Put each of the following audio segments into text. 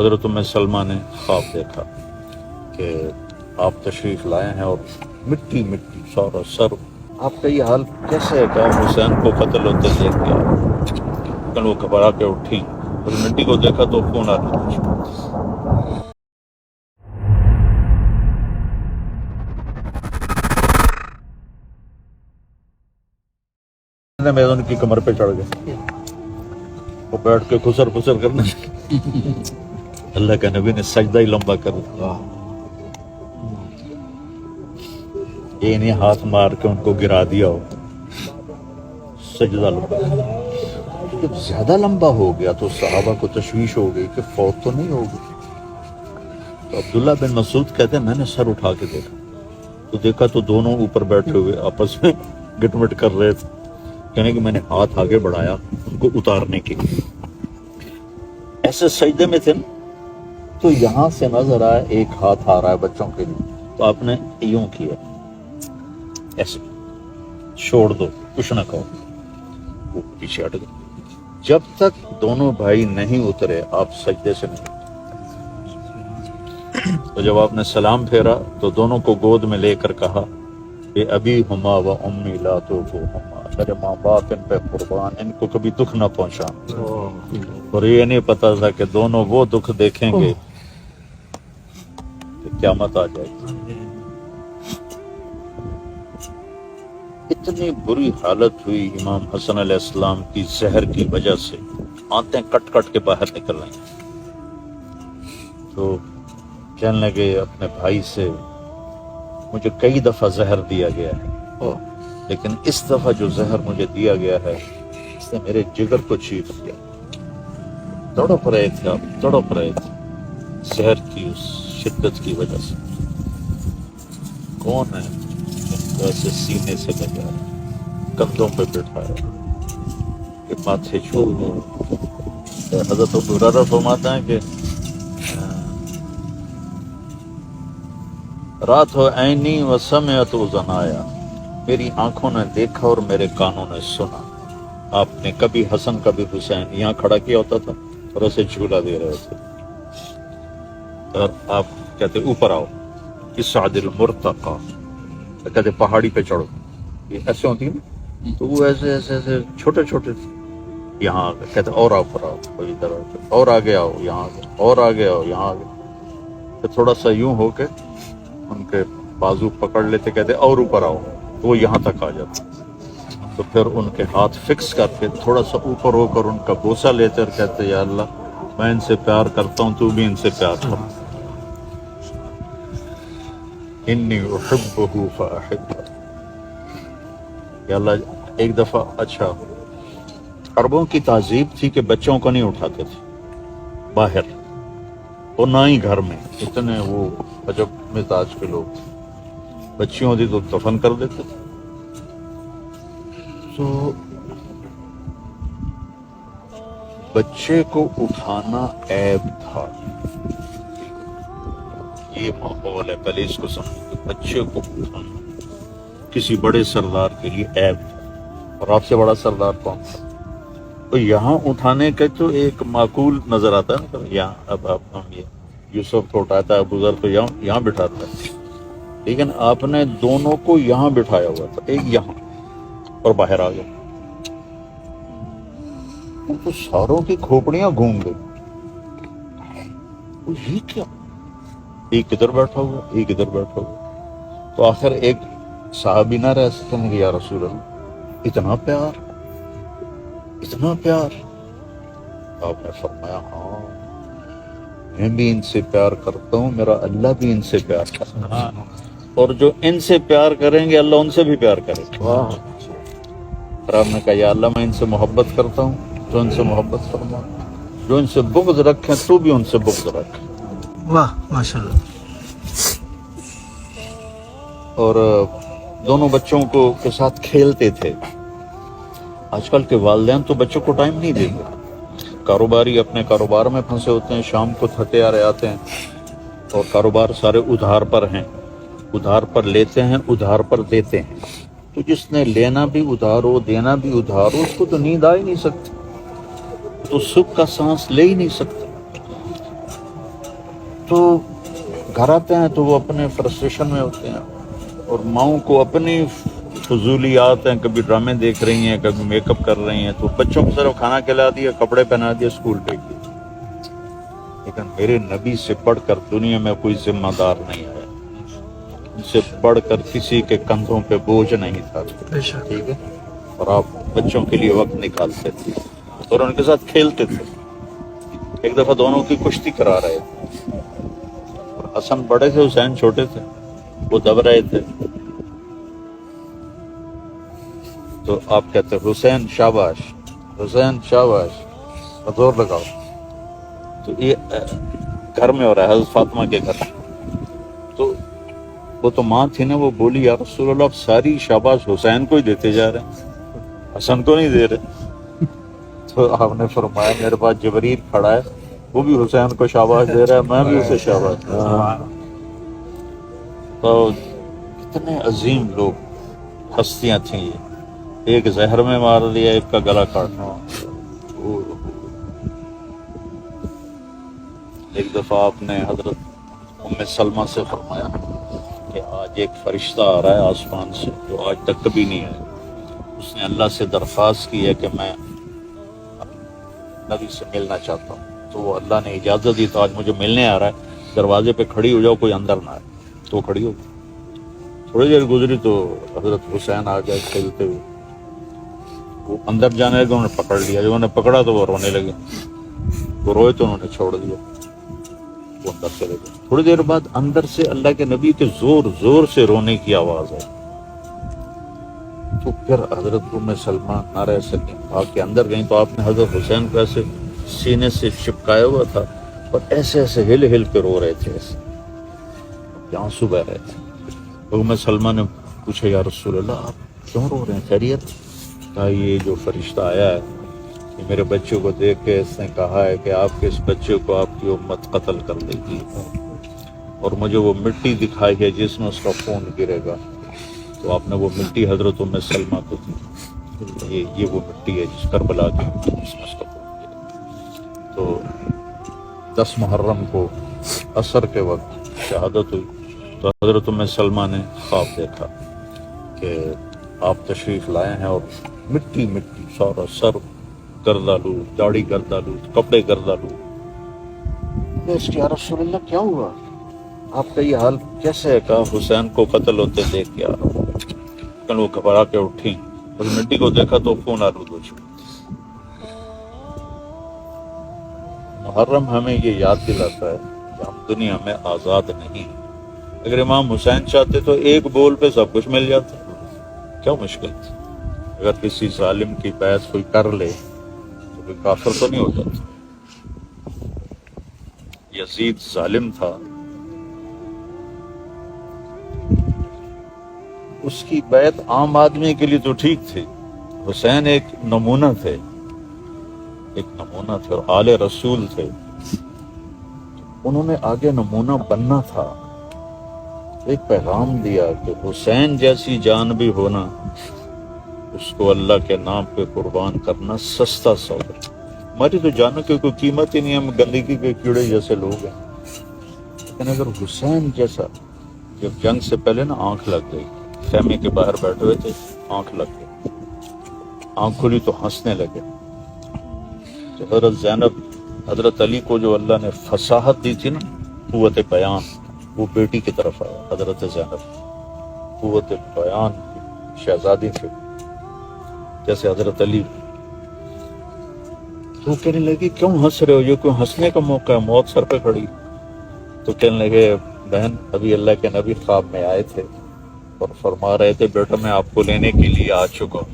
حضرت ام سلمہ نے خواب دیکھا کہ آپ تشریف لائے ہیں اور مٹی مٹی سارا سر، آپ کا یہ حال کیسے ہے کہ حسین کو قتل ہوتے دیکھ گیا؟ لیکن وہ گھبرا کے اٹھی اور مٹی کو دیکھا تو خون آ رہا تھا۔ میں ان کی کمر پہ چڑھ گیا، وہ بیٹھ کے خسر پسر کرنے لگے۔ اللہ کے نبی نے سجدہ ہی لمبا کر دیا، یہ نہیں ہاتھ مار کے ان کو گرا دیا ہو، سجدہ لمبا۔ جب زیادہ لمبا ہو گیا تو صحابہ کو تشویش ہو گئی کہ فوت تو نہیں ہوگی۔ تو عبداللہ بن مسعود کہتے ہیں میں نے سر اٹھا کے دیکھا تو دونوں اوپر بیٹھے ہوئے آپس میں گٹ مٹ کر رہے تھے، کہنے کہ میں نے ہاتھ آگے بڑھایا ان کو اتارنے کے لیے، ایسے سجدے میں تھے نا، تو یہاں سے نظر آیا ایک ہاتھ آ رہا ہے بچوں کے لیے، تو آپ نے یوں کیا، ایسے چھوڑ دو کچھ نہ کہو، وہ پیچھے ہٹ گئے۔ جب تک دونوں بھائی نہیں اترے آپ سجدے سے نہیں۔ تو جب آپ نے سلام پھیرا تو دونوں کو گود میں لے کر کہا کہ ابی ہما و امی لا تذوہما، میرے ماں باپ ان پہ قربان، ان کو کبھی دکھ نہ پہنچا۔ اور یہ نہیں پتا تھا کہ دونوں وہ دکھ دیکھیں گے کہ قیامت آ جائے گی۔ اتنی بری حالت ہوئی امام حسن علیہ السلام کی زہر کی وجہ سے، آنتیں کٹ کٹ کے باہر نکل رہی ہیں۔ تو کہنے لگے اپنے بھائی سے مجھے کئی دفعہ زہر دیا گیا ہے، لیکن اس دفعہ جو زہر مجھے دیا گیا ہے اس نے میرے جگر کو چیر دیا۔ تڑپ رہے تھے آپ، تڑپ رہے تھے زہر کی اس شدت کی وجہ سے۔ کون ہے ویسے سینے سے لگا کندھوں پہ بٹھایا کہ ماتھے چھو گئے۔ حضرت ابو ہریرہ فرماتے ہیں کہ رات ہو عینی و سمعت اذنایا، میری آنکھوں نے دیکھا اور میرے کانوں نے سنا۔ آپ نے کبھی حسن کبھی حسین یہاں کھڑا کیا ہوتا تھا اور اسے جھولا دے رہے تھے، اور آپ کہتے اوپر آؤ، اصعد المرتقی، کہتے پہاڑی پہ چڑھو، یہ ایسے ہوتی ہے نا، تو وہ ایسے ایسے ایسے چھوٹے چھوٹے یہاں آ گئے، کہتے اور آؤ پر آؤ، کوئی ادھر آؤ، اور آگے آؤ، یہاں آگے، اور آگے آؤ، یہاں آگے، پھر تھوڑا سا یوں ہو کے ان کے بازو پکڑ لیتے، کہتے اور اوپر آؤ، تو وہ یہاں تک آ جاتے، تو پھر ان کے ہاتھ فکس کر کے تھوڑا سا اوپر ہو کر ان کا بوسہ لیتے اور کہتے یا اللہ میں ان سے پیار کرتا ہوں، تو بھی ان سے پیار کر، انی احبہ فاحبہ۔ یا اللہ ایک دفعہ، اچھا عربوں کی تہذیب تھی کہ بچوں کو نہیں اٹھاتے تھے باہر، اور نہ ہی گھر میں، اتنے وہ عجب مزاج کے لوگ تھے، بچیوں ہوتی تو دفن کر دیتے تھے۔ تو بچے کو اٹھانا عیب تھا، یہ ماحول ہے، پہلے اس کو سمجھو کہ بچے کو اٹھانا کسی بڑے سردار کے لیے عیب تھا، اور آپ سے بڑا سردار کون تھا؟ تو یہاں اٹھانے کا تو ایک معقول نظر آتا ہے نا، یہاں اب آپ ہم یہ یوسف کو اٹھاتا ہے، ابو ذر کو یہاں بٹھاتا ہے، لیکن آپ نے دونوں کو یہاں بٹھایا ہوا تھا، ایک یہاں اور باہر آ گیا، تو ساروں کی کھوپڑیاں گھوم گئی، یہ کیا، ایک ادھر بیٹھا ہوا، ایک ادھر بیٹھا ہوا، تو آخر ایک صحابی نہ رہ سکتے ہیں کہ یا رسول اللہ اتنا پیار، اتنا پیار؟ آپ نے فرمایا ہاں میں بھی ان سے پیار کرتا ہوں، میرا اللہ بھی ان سے پیار کرتا ہے، اور جو ان سے پیار کریں گے اللہ ان سے بھی پیار کرے گا۔ پھر آپ نے کہا یا اللہ میں ان سے محبت کرتا ہوں تو ان سے محبت فرما، جو ان سے بغض رکھیں تو بھی ان سے بغض رکھیں۔ واہ ماشاءاللہ۔ اور دونوں بچوں کو کے ساتھ کھیلتے تھے۔ آج کل کے والدین تو بچوں کو ٹائم نہیں دیتے، کاروباری اپنے کاروبار میں پھنسے ہوتے ہیں، شام کو تھکے آ رہے آتے ہیں، اور کاروبار سارے ادھار پر ہیں، ادھار پر لیتے ہیں، ادھار پر دیتے ہیں، تو جس نے لینا بھی ادھار ہو دینا بھی ادھار ہو اس کو تو نیند آ ہی نہیں سکتی، تو سکھ کا سانس لے ہی نہیں سکتا۔ تو گھر آتے ہیں تو وہ اپنے فرسٹریشن میں ہوتے ہیں، اور ماؤں کو اپنی فضولیات ہیں، کبھی ڈرامے دیکھ رہی ہیں، کبھی میک اپ کر رہی ہیں، تو بچوں کو صرف کھانا کھلا دیا، کپڑے پہنا دیے، اسکول بھیج دیا. لیکن میرے نبی سے بڑھ کر دنیا میں کوئی ذمہ دار نہیں ہے، ان سے بڑھ کر کسی کے کندھوں پہ بوجھ نہیں تھا. بے شک. ٹھیک ہے، اور آپ بچوں کے لیے وقت نکالتے تھے اور ان کے ساتھ کھیلتے تھے. ایک دفعہ دونوں کی کشتی کرا رہے تھے، اور حسن بڑے تھے، حسین چھوٹے تھے، وہ دب رہے تھے. تو آپ کہتے حسین شاباش، حسین شاباش، زور لگاؤ. تو یہ گھر میں ہو رہا ہے، حضرت فاطمہ کے گھر. تو وہ تو ماں تھی نا، وہ بولی یا رسول اللہ آپ ساری شاباش حسین کو ہی دیتے جا رہے ہیں، حسن کو نہیں دے رہے. تو آپ نے فرمایا میرے پاس جبریل کھڑا ہے، وہ بھی حسین کو شاباش دے رہا ہے، میں بھی اسے شاباش دے رہا ہوں. تو کتنے عظیم لوگ، ہستیاں تھیں یہ. ایک زہر میں مار دیا، ایک کا گلا کاٹنا. ایک دفعہ آپ نے حضرت ام سلمہ سے فرمایا کہ آج ایک فرشتہ آ رہا ہے آسمان سے جو آج تک کبھی نہیں آیا. اس نے اللہ سے درخواست کی ہے کہ میں نبی سے ملنا چاہتا ہوں. تو وہ اللہ نے اجازت دی، تو آج مجھے ملنے آ رہا ہے، دروازے پہ کھڑی ہو جاؤ، کوئی اندر نہ آئے. تو وہ کھڑی ہو گئی. تھوڑی دیر گزری تو حضرت حسین آ گئے کھیلتے ہوئے. وہ اندر جانے لگے، انہوں نے پکڑ لیا. جب انہوں نے پکڑا تو وہ رونے لگے. وہ روئے تو انہوں نے چھوڑ دیا، وہ اندر چلے گئے. تھوڑی دیر بعد اندر سے اللہ کے نبی کے زور زور سے رونے کی آواز آئی. تو پھر حضرت ام سلمہ نہ رہ سکیں، آ کے اندر گئیں. تو آپ نے حضرت حسین کو ایسے سینے سے چپکایا ہوا تھا اور ایسے ایسے ہل ہل کے رو رہے تھے، ایسے آنسو بہ رہے تھے. ام سلمہ نے پوچھا یا رسول اللہ آپ کیوں رو رہے ہیں، خیریت؟ کہا یہ جو فرشتہ آیا ہے کہ میرے بچے کو دیکھ کے اس نے کہا ہے کہ آپ کے اس بچے کو آپ کی امت قتل کر دے گی، اور مجھے وہ مٹی دکھائی ہے جس میں اس کا خون گرے گا. تو آپ نے وہ مٹی حضرت ام سلمہ کو دی، یہ وہ مٹی ہے جس کربلا کی جس میں اس کا خون گرے. تو 10 محرم کو عصر کے وقت شہادت ہوئی. تو حضرت ام سلمہ نے خواب دیکھا کہ آپ تشریف لائے ہیں اور مٹی مٹی، سارا سر گردالو، داڑھی گردالو، کپڑے گردالو. یا رسول اللہ کیا ہوا، آپ کا یہ حال کیسے ہے؟ کہا حسین کو قتل ہوتے دیکھ کے آ رہا ہوں. لیکن وہ گھبرا کے اٹھی، اس مٹی کو دیکھا تو خون آلود ہو چکا. محرم ہمیں یہ یاد دلاتا ہے کہ ہم دنیا میں آزاد نہیں ہیں. اگر امام حسین چاہتے تو ایک بول پہ سب کچھ مل جاتا، کیا مشکل تھی؟ اگر کسی ظالم کی بیعت کوئی کر لے تو کوئی کافر تو نہیں ہو جاتا. یزید ظالم تھا، اس کی بیعت عام آدمی کے لیے تو ٹھیک تھی. حسین ایک نمونہ تھے، اور آل رسول تھے. انہوں نے آگے نمونہ بننا تھا. ایک پیغام دیا کہ حسین جیسی جان بھی ہونا، اس کو اللہ کے نام پہ قربان کرنا سستا سودا. ہماری تو جانوں کی کوئی قیمت ہی نہیں ہے، ہم گندگی کے کیڑے جیسے لوگ ہیں. لیکن اگر حسین جیسا، جب جنگ سے پہلے نا آنکھ لگ گئی، خیمے کے باہر بیٹھے ہوئے تھے، آنکھ لگ گئی، آنکھ کھلی تو ہنسنے لگے. تو حضرت زینب، حضرت علی کو جو اللہ نے فصاحت دی تھی نا، قوت بیان، وہ بیٹی کی طرف آیا. حضرت زینب قوت بیان کی شہزادی تھے جیسے حضرت علی. تو کہنے لگی کیوں ہنس رہے ہو، یہ کوئی ہنسنے کا موقع ہے، موت سر پہ کھڑی. تو کہنے لگے بہن ابھی اللہ کے نبی خواب میں آئے تھے اور فرما رہے تھے بیٹا میں آپ کو لینے کے لیے آ چکا ہوں،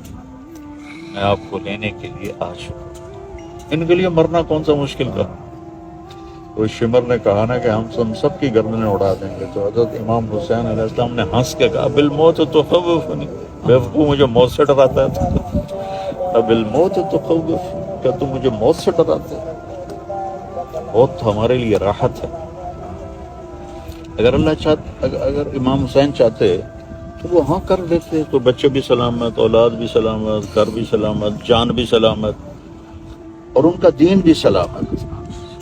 میں آپ کو لینے کے لیے آ چکا ہوں. ان کے لیے مرنا کون سا مشکل تھا. تو شمر نے کہا نا کہ ہم سب کی گردنیں اڑا دیں گے. تو حضرت امام حسین علیہ السلام نے ہنس کے کہا بالموت تخوفنی، بیوقوف مجھے موت سے ڈراتا ہے. بالموت تخوف، کیا تم مجھے موت سے ڈراتے ہیں؟ موت ہمارے لیے راحت ہے. اگر اگر امام حسین چاہتے تو وہ ہاں کر دیتے، تو بچے بھی سلامت، اولاد بھی سلامت، گھر بھی سلامت، جان بھی سلامت، اور ان کا دین بھی سلامت.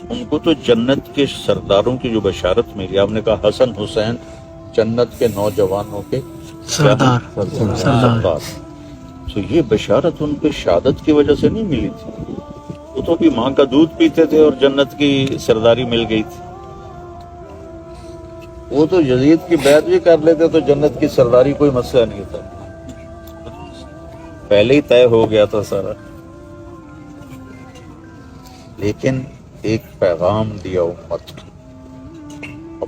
ان کو تو جنت کے سرداروں کی جو بشارت ملی، آپ نے کہا حسن حسین جنت کے نوجوانوں کے سردار سردار، تو یہ بشارت ان پہ شہادت کی وجہ سے نہیں ملی تھی، وہ تو بھی ماں کا دودھ پیتے تھے اور جنت کی سرداری مل گئی تھی۔ وہ تو یزید کی بیعت بھی کر لیتے تو جنت کی سرداری کوئی مسئلہ نہیں تھا، پہلے ہی طے ہو گیا تھا سارا۔ لیکن ایک پیغام دیا امت کو۔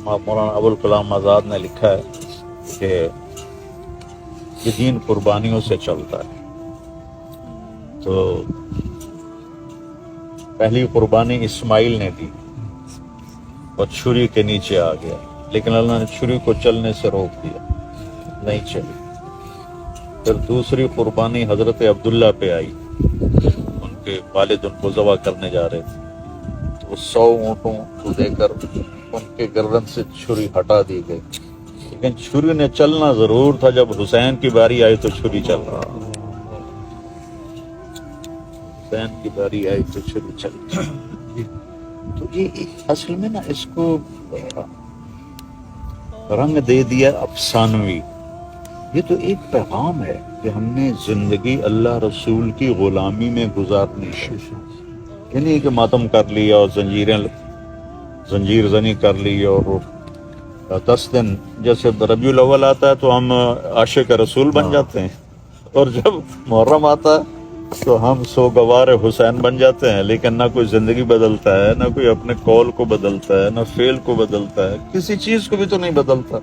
مولانا ابوالکلام آزاد نے لکھا ہے کہ یہ دین قربانیوں سے چلتا ہے، تو پہلی قربانی اسماعیل نے دی اور چھری کے نیچے آ گیا، لیکن اللہ نے چھری کو چلنے سے روک دیا، نہیں چلی۔ پھر دوسری قربانی حضرت عبداللہ پہ آئی، ان کے والد ان کو ذبح کرنے جا رہے تھے، تو 100 اونٹوں کو دے کر ان کے گردن سے چھری ہٹا دی گئی، لیکن چھری نے چلنا ضرور تھا۔ جب حسین کی باری آئی تو چھری چل رہا، حسین کی باری آئی تو چھری چل رہی۔ تو یہ اصل میں نا اس کو رنگ دے دیا افسانوی۔ یہ تو ایک پیغام ہے کہ ہم نے زندگی اللہ رسول کی غلامی میں گزارنی ہے، یہ نہیں کہ ماتم کر لیا اور زنجیر زنی کر لی اور 10 دن جیسے ربیع الاول آتا ہے تو ہم عاشق رسول بن جاتے ہیں، اور جب محرم آتا ہے تو ہم سوگوار حسین بن جاتے ہیں، لیکن نہ کوئی زندگی بدلتا ہے، نہ کوئی اپنے قول کو بدلتا ہے، نہ فعل کو بدلتا ہے، کسی چیز کو بھی تو نہیں بدلتا۔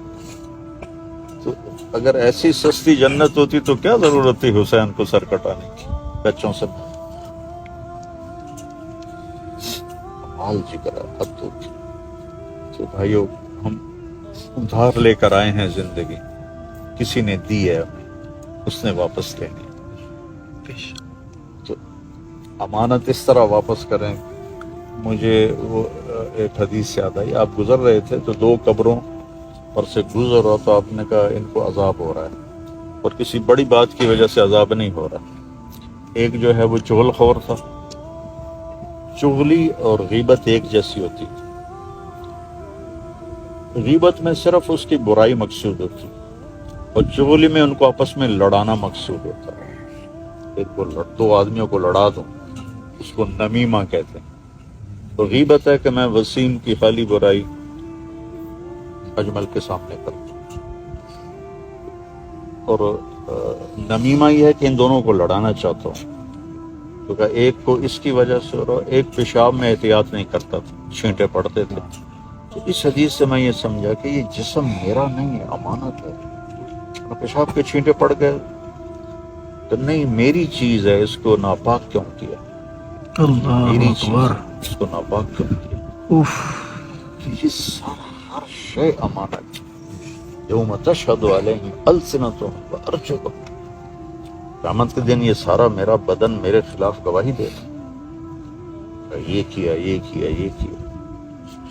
تو اگر ایسی سستی جنت ہوتی تو کیا ضرورت تھی حسین کو سر کٹانے کی بچوں سے؟ حال جگر ہے اب تو بھائیو، ہم ادھار لے کر آئے ہیں زندگی، کسی نے دی ہے ہمیں، اس نے واپس لینی ہے، تو امانت اس طرح واپس کریں۔ مجھے وہ ایک حدیث یاد آئی، آپ گزر رہے تھے تو 2 قبروں پر سے گزر رہا تو آپ نے کہا ان کو عذاب ہو رہا ہے، اور کسی بڑی بات کی وجہ سے عذاب نہیں ہو رہا۔ ایک جو ہے وہ چغل خور تھا، چغلی اور غیبت ایک جیسی ہوتی، غیبت میں صرف اس کی برائی مقصود ہوتی، اور چغلی میں ان کو آپس میں لڑانا مقصود ہوتا ہے۔ ایک کو 2 آدمیوں کو لڑا دوں، اس کو نمیمہ کہتے ہیں۔ تو غیبت ہے کہ میں وسیم کی خالی برائی اجمل کے سامنے کر دوں، اور نمیمہ یہ ہے کہ ان دونوں کو لڑانا چاہتا ہوں، کیونکہ ایک کو اس کی وجہ سے اور ایک پیشاب میں احتیاط نہیں کرتا تھا، چھینٹے پڑتے تھے۔ تو اس حدیث سے میں یہ سمجھا کہ یہ جسم میرا نہیں ہے، امانت ہے۔ پیشاب کے چھینٹے پڑ گئے تو نہیں، میری چیز ہے، اس کو ناپاک کیوں کیا؟ میری چیز ہے، اس کو ناپاک کیوں کیا؟ یہ سارا ہر شے امانت۔ یوم تشہد علیہم السنتہم وارجلہم، قیامت کے دن یہ سارا میرا بدن میرے خلاف گواہی دے گا، یہ کیا، یہ کیا، یہ کیا۔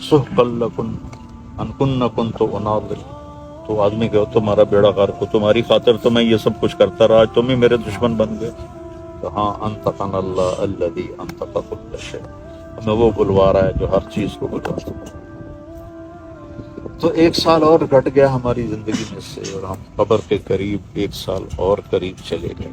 سحقا لکم ان کن کنت اناظر، تو آدمی کہ تمہارا بیڑا غرق ہو، تمہاری خاطر تو میں یہ سب کچھ کرتا رہا، تم ہی میرے دشمن بن گئے۔ کہاں انطقنا اللہ الذی انطق کل شیء، ہمیں وہ بلوا رہا ہے جو ہر چیز کو بلواتا ہے۔ تو 1 سال اور گھٹ گیا ہماری زندگی میں سے، اور ہم قبر کے قریب 1 سال اور قریب چلے گئے۔